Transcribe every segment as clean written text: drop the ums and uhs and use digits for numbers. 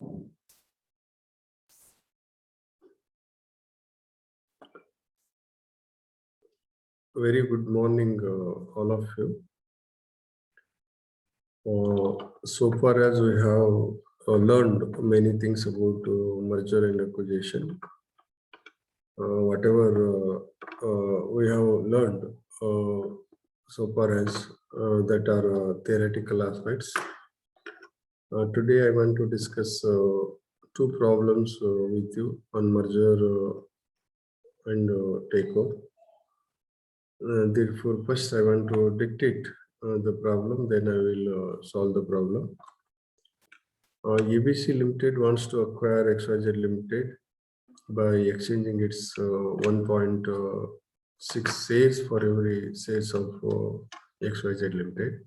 Very good morning, all of you. So far as we have learned many things about merger and acquisition, whatever we have learned so far as that are theoretical aspects. Today I want to discuss two problems with you on merger and takeover. Therefore, first I want to dictate the problem, then I will solve the problem. ABC Limited wants to acquire XYZ Limited by exchanging its 1.6 shares for every shares of XYZ Limited.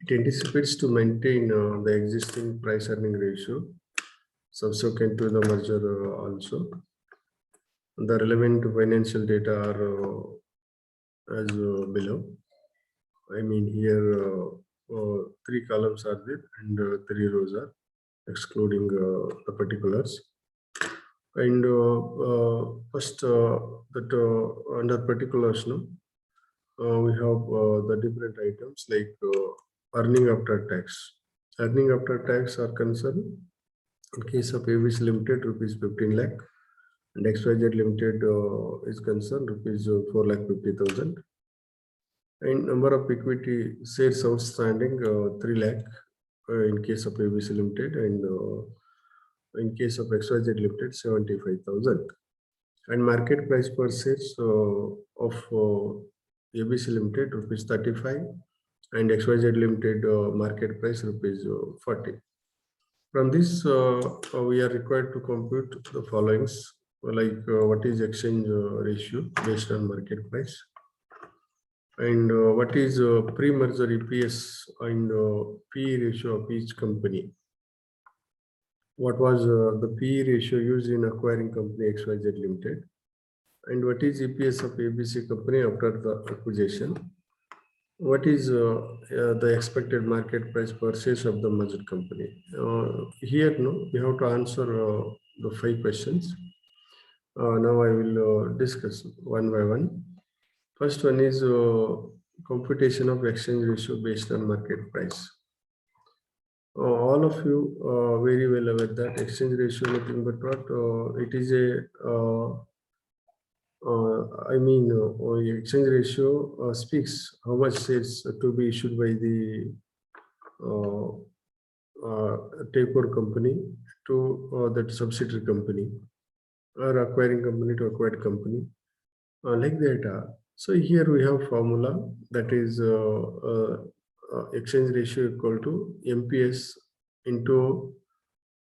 It anticipates to maintain the existing price earning ratio subsequent to the merger also. The relevant financial data are as below. I mean, here 3 columns are there and 3 rows are excluding the particulars. And first, that under particulars, no, we have the different items like earning after tax. Earning after tax are concerned in case of ABC Limited, rupees 15 lakh, and XYZ Limited is concerned rupees 4,50,000. And number of equity shares outstanding 3 lakh in case of ABC Limited, and in case of XYZ Limited 75,000. And market price per shares of ABC Limited rupees 35, and XYZ Limited market price rupees 40. From this, we are required to compute the followings, like what is exchange ratio based on market price, and what is pre-merger EPS and PE ratio of each company. What was the PE ratio used in acquiring company XYZ Limited, and what is EPS of ABC company after the acquisition. What is the expected market price per share of the merged company? Here, no, we have to answer the 5 questions. Now I will discuss one by one. First one is computation of exchange ratio based on market price. All of you very well aware that exchange ratio nothing but what it is a exchange ratio speaks how much shares to be issued by the takeover company to that subsidiary company, or acquiring company to acquired company, like that. So here we have formula, that is exchange ratio equal to MPS into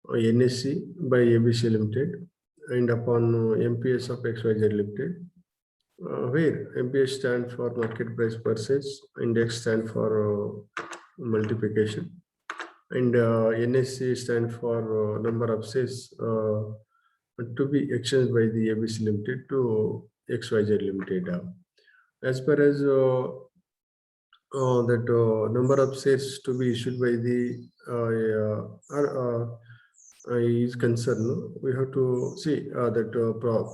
NSE by ABC Limited, and upon MPS of XYZ Limited, where MPS stand for market price per shares, and X stand for multiplication, and NSE stand for number of shares to be exchanged by the ABC Limited to XYZ Limited. As far as that number of shares to be issued by the is concerned, we have to see that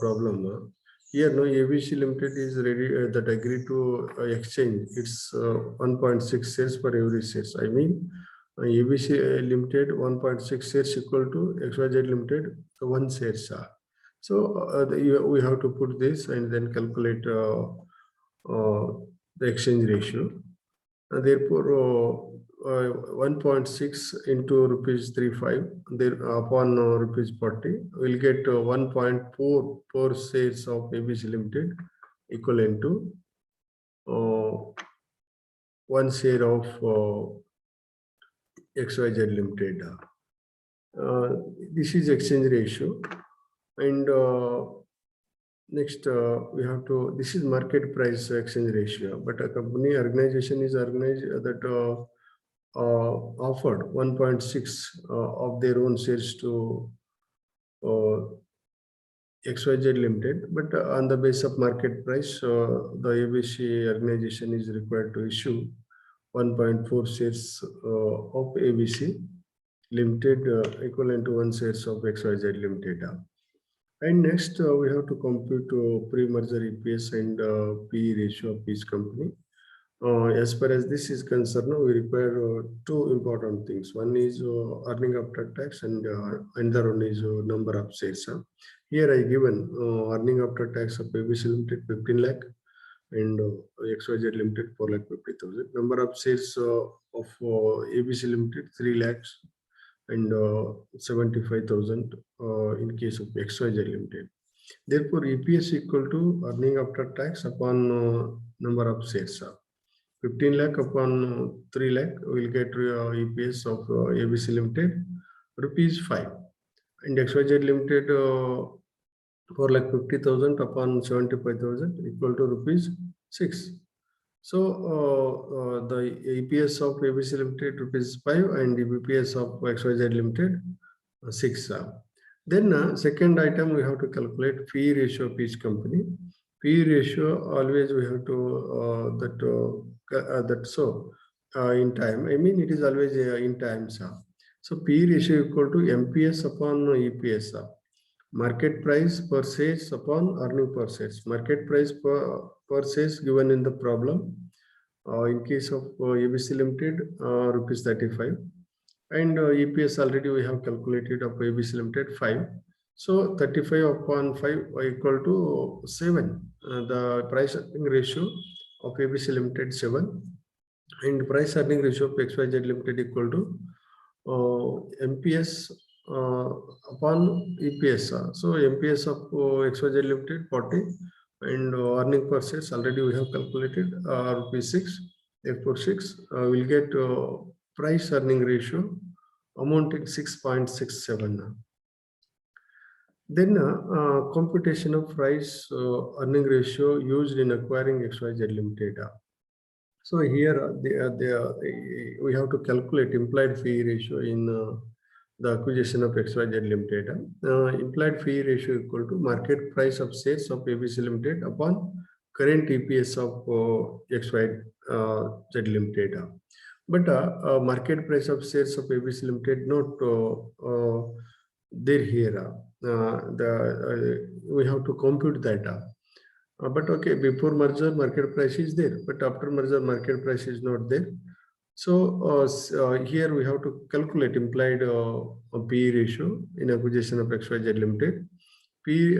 problem. Here, no, ABC Limited is ready that agree to exchange its 1.6 shares for every shares. I mean, ABC Limited 1.6 shares equal to XYZ Limited 1 shares. So we have to put this and then calculate the exchange ratio. Therefore, 1.6 into rupees 35, there upon rupees 40, we'll get 1.4 shares of ABC Limited equivalent to 1 share of XYZ Limited. This is exchange ratio, and next we have to, this is market price exchange ratio, but a company organization is organized that offered 1.6 of their own shares to XYZ Limited, but on the base of market price, the ABC organization is required to issue 1.4 shares of ABC Limited equivalent to 1 shares of XYZ Limited. And next, we have to compute pre-merger EPS and PE ratio of each company. As far as this is concerned, we require two important things. One is earning after tax, and another one is number of shares. Here I given earning after tax of ABC Limited 15 lakh and XYZ Limited 4,50,000. Number of shares of ABC Limited 3 lakhs and 75,000 in case of XYZ Limited. Therefore, EPS equal to earning after tax upon number of shares. 15 lakh upon 3 lakh, we will get EPS of ABC Limited rupees 5, and XYZ Limited 4,50,000 upon 75,000 equal to rupees 6. So the EPS of ABC Limited rupees 5 and the EPS of XYZ Limited 6. Then second item, we have to calculate fee ratio of each company. Fee ratio always we have to in time. I mean, it is always in time. So P ratio equal to MPS upon EPS. Market price per shares upon earning per shares. Market price per shares given in the problem. In case of ABC Limited, rupees 35. And EPS already we have calculated of ABC Limited 5. So 35 upon 5 equal to 7. The price earning ratio of ABC Limited 7, and price earning ratio of XYZ Limited equal to MPS upon EPS. So MPS of XYZ Limited 40 and earning per shares already we have calculated rupees 6. Therefore 6 will get price earning ratio amounting 6.67. Then computation of price earning ratio used in acquiring XYZ Limited. So here we have to calculate implied fee ratio in the acquisition of XYZ Limited. Implied fee ratio equal to market price of shares of ABC Limited upon current EPS of XYZ Limited. But market price of shares of ABC Limited not there here. We have to compute that. But okay, before merger market price is there, but after merger market price is not there. So here we have to calculate implied PE ratio in acquisition of XYZ Limited. The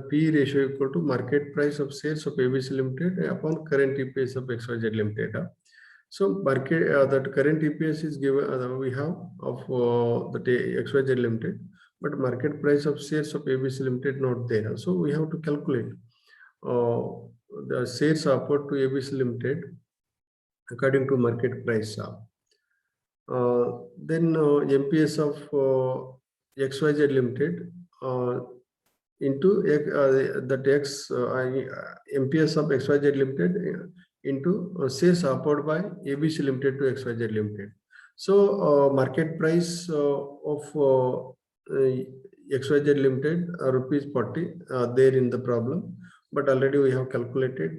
PE ratio equal to market price of shares of ABC Limited upon current EPS of XYZ Limited. So market that current EPS is given we have of the XYZ Limited, but market price of shares of ABC Limited not there. So we have to calculate the shares offered to ABC Limited according to market price. Then MPS of XYZ Limited into that MPS of XYZ Limited into shares offered by ABC Limited to XYZ Limited. So market price of XYZ Limited rupees 40 there in the problem, but already we have calculated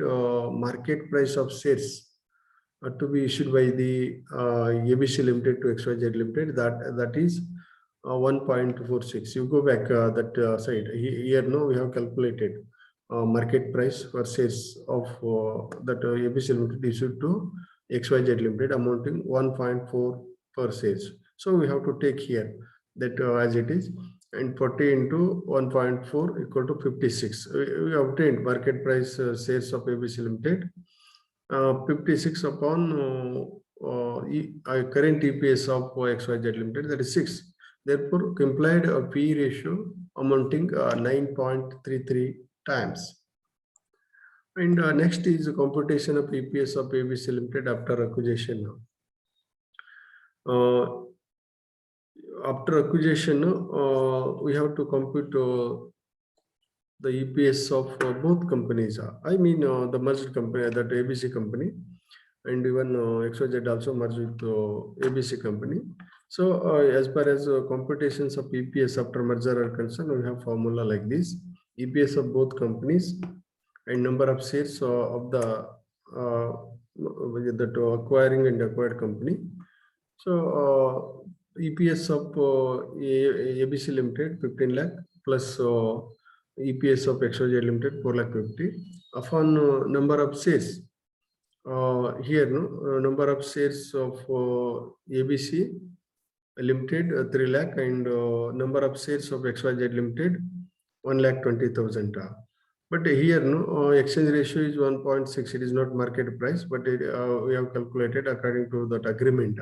market price of shares to be issued by the ABC Limited to XYZ Limited, that is 1.46. You go back that side here. No, we have calculated market price for shares of that ABC Limited issued to XYZ Limited amounting 1.4 per shares. So we have to take here that as it is, and 40 into 1.4 equal to 56. We obtained market price shares of ABC Limited 56 upon current EPS of XYZ Limited, that is 6. Therefore, implied PE ratio amounting 9.33 times. And next is the computation of EPS of ABC Limited after acquisition. After acquisition, we have to compute the EPS of both companies. I mean the merged company, that ABC company, and even XYZ also merged with ABC company. So as far as computations of EPS after merger are concerned, we have formula like this: EPS of both companies and number of shares of the acquiring and acquired company So EPS of ABC Limited 15 lakh plus EPS of XYZ Limited 4 lakh 50. Upon number of shares, here number of shares of ABC Limited 3 lakh and number of shares of XYZ Limited 1,20,000. But here exchange ratio is 1.6. It is not market price, but we have calculated according to that agreement.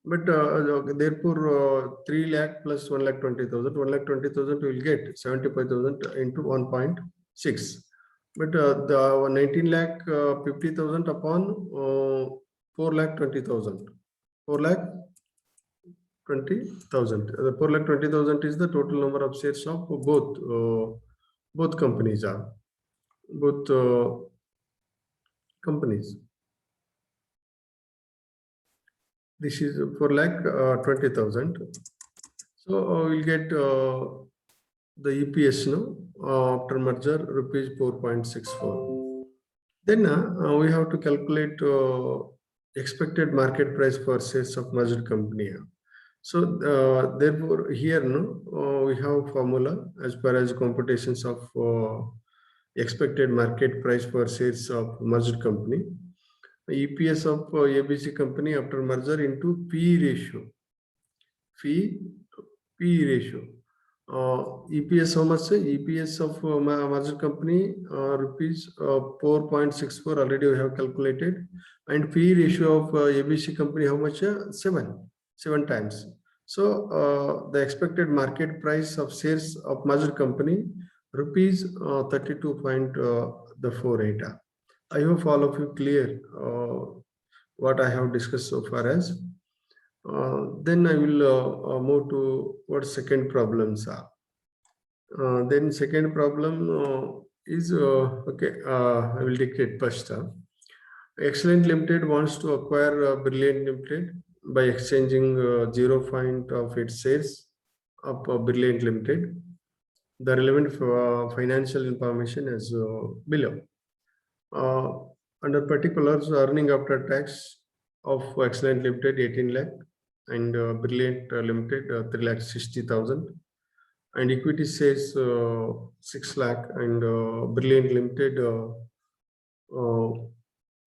But therefore 3 lakh plus 1,20,000, 1,20,000 will get 75,000 into 1.6. But the 19 lakh 50,000 upon 4 lakh 20,000. 4 lakh 20,000. The 4 lakh 20,000 is the total number of shares of both companies. Companies. This is 4 lakh 20,000. So we'll get the EPS after merger rupees 4.64. Then we have to calculate expected market price for shares of merged company. So therefore here we have formula as per as computations of expected market price for shares of merged company. EPS of ABC company after merger into P ratio. P ratio. EPS how much? EPS of merged company rupees 4.64 already we have calculated, and P ratio of ABC company how much? 7 times. So the expected market price of shares of merged company rupees 32.48. I hope all of you clear what I have discussed so far as. Then I will move to what second problems are. Then second problem is okay. I will dictate first. Excellent Limited wants to acquire Brilliant Limited by exchanging 0.5 of its shares of Brilliant Limited. The relevant financial information is below. Under particulars, earning after tax of Excellent Limited 18 lakh and Brilliant Limited 3,60,000, and equity says 6 lakh and Brilliant Limited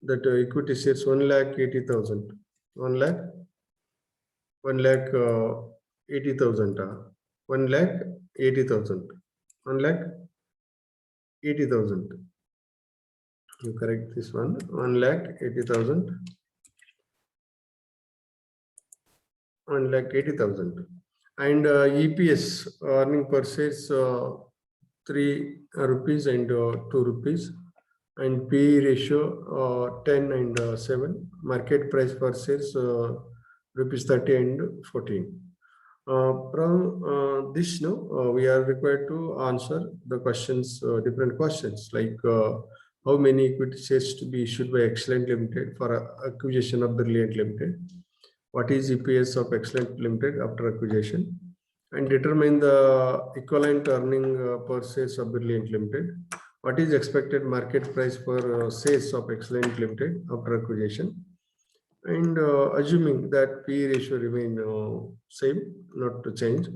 that equity says 1,80,000. 1,80,000. 1,80,000. 1,80,000. 1,80,000. You correct this one. 1,80,000. 1,80,000. And EPS earning per share is 3 rupees and 2 rupees, and P ratio 10 and 7. Market price per shares rupees 30 and 14. From this, we are required to answer the questions, different questions like how many equity shares to be issued by Excellent Limited for acquisition of Brilliant Limited. What is EPS of Excellent Limited after acquisition, and determine the equivalent earning per shares of Brilliant Limited. What is expected market price for shares of Excellent Limited after acquisition, and assuming that P ratio remain same, not to change,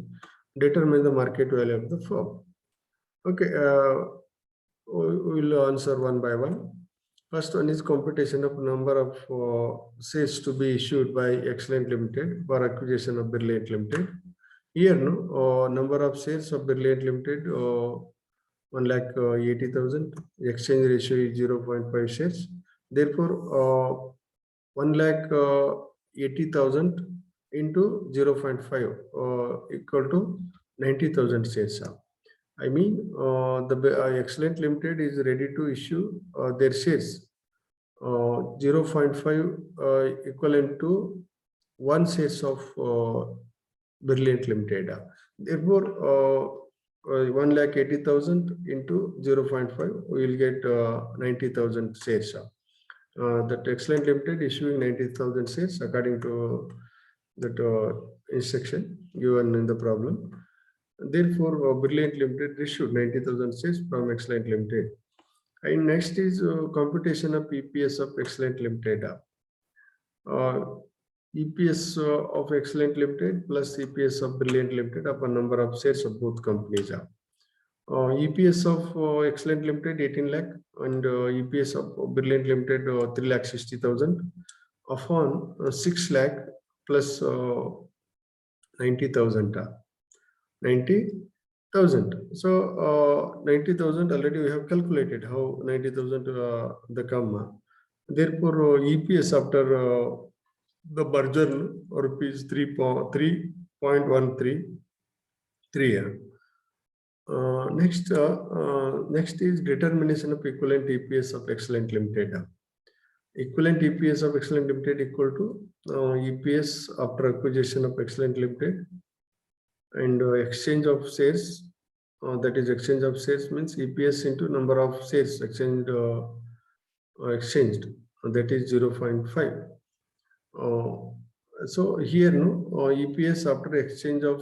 determine the market value of the firm. Okay, we will answer one by one. First one is computation of number of shares to be issued by Excellent Limited for acquisition of Brilliant Limited. Here, number of shares of Brilliant Limited 1,80,000. Exchange ratio is 0.5 shares. Therefore, 1,80,000 into 0.5 equal to 90,000 shares. I mean, the Excellent Limited is ready to issue their shares 0.5 equivalent to 1 shares of Brilliant Limited. Therefore, 1,80,000 into 0.5, we will get 90,000 shares. That Excellent Limited issuing 90,000 shares according to that instruction given in the problem. Therefore, Brilliant Limited issued 90,000 shares from Excellent Limited. And next is computation of EPS of Excellent Limited. EPS of Excellent Limited plus EPS of Brilliant Limited upon number of shares of both companies. EPS of Excellent Limited 18 lakh and EPS of Brilliant Limited 3,60,000 upon 6 lakh plus 90,000. 90,000. So 90,000 already we have calculated how 90,000 the come. Therefore, EPS after the merger rupees 3.133. Next is determination of equivalent EPS of Excellent Limited. Equivalent EPS of Excellent Limited equal to EPS after acquisition of Excellent Limited and exchange of shares. That is exchange of shares means EPS into number of shares exchanged. That is 0.5. So here EPS after exchange of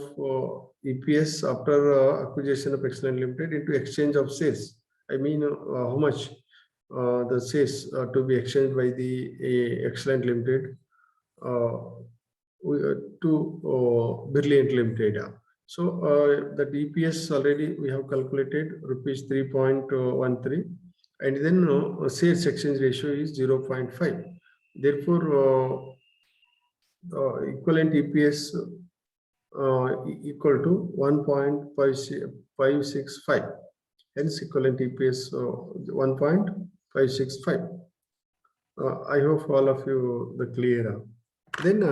EPS after acquisition of Excellent Limited into exchange of shares. I mean how much the shares to be exchanged by the Excellent Limited to Brilliant Limited. So the EPS already we have calculated rupees 3.13, and then shares exchange ratio is 0.5. Therefore, equivalent EPS equal to 1.565. Hence, equivalent EPS 1.565. I hope all of you the clear. Then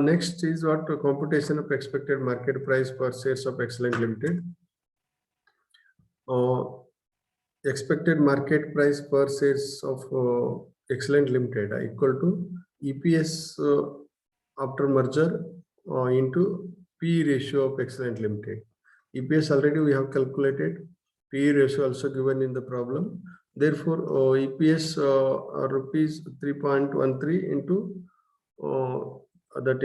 next is what computation of expected market price per shares of Excellent Limited. Expected market price per shares of Excellent Limited equal to EPS after merger into P ratio of Excellent Limited. EPS already we have calculated, P ratio also given in the problem. Therefore, EPS rupees 3.13 into that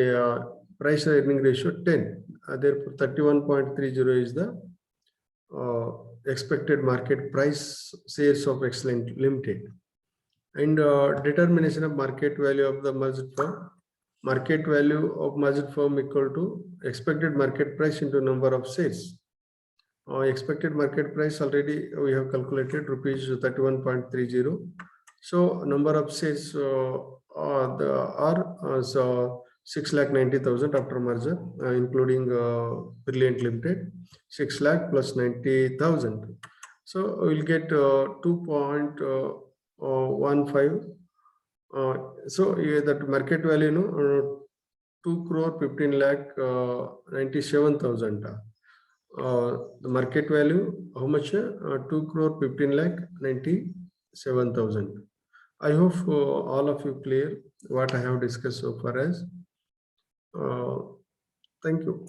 price earning ratio 10. Therefore, 31.30 is the expected market price shares of Excellent Limited. And determination of market value of the merged firm. Market value of merged firm equal to expected market price into number of shares. Expected market price already we have calculated rupees 31.30. So number of shares are 6,90,000 after merger, including Brilliant Limited, 6 lakh plus 90,000. So we'll get 2.15. So that market value, 2 crore 15 lakh 97,000. The market value, how much? 2 crore 15 lakh 97,000. I hope all of you clear what I have discussed so far as. Thank you.